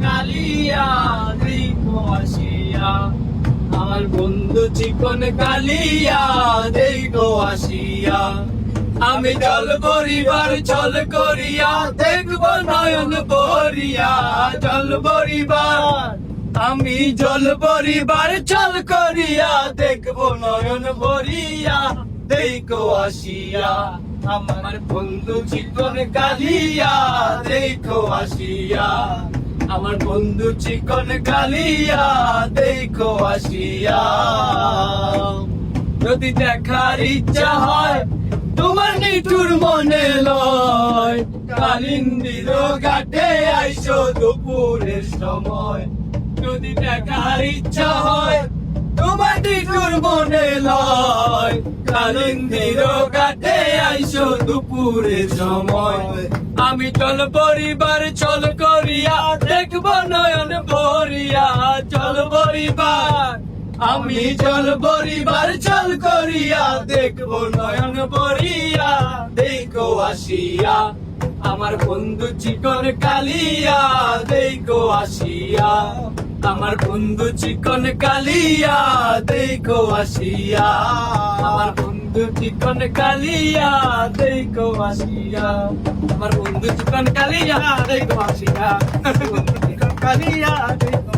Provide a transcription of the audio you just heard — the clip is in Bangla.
কালিয়া দেখো আসিয়া, আমার বন্ধু চিকন কালিয়া দেখো আসিয়া। আমি জল পরিবার চল করিয়া দেখব নয়ন ভরিয়া, জল পরিবার আমি জল পরিবার চল করিয়া দেখব নয়ন ভরিয়া দেখো আসিয়া। আমার বন্ধু চিকন কালিয়া দেখো আসিয়া, আমার বন্ধু চিকন কালিয়া দেখো আসিয়া। যদি দেখার ইচ্ছা হয় তোমার নিঠুর মনে লয়, কালিন্দির ঘাটে আইসো দুপুরের সময়। যদি দেখার ইচ্ছা হয় তোমার নিঠুর মনে লয়, কালিন্দির ঘাটে আইসো দুপুরের সময়। আমি চল পরিবার চল করিয়া দেখব নয়ন ভরিয়া, চল পরিবার আমি চল পরিবার চল করিয়া দেখব নয়ন ভরিয়া দেখো আসিয়া। আমার বন্ধু চিকন কালিয়া দেখো আসিয়া, আমার বন্ধু চিকন কালিয়া দেখো আসিয়া, আমার বন্ধু চিকন কালিয়া দেখো আসিয়া, আমার বন্ধু চিকন কালিয়া দেখো আসিয়া, চিকন কালিয়া দেখো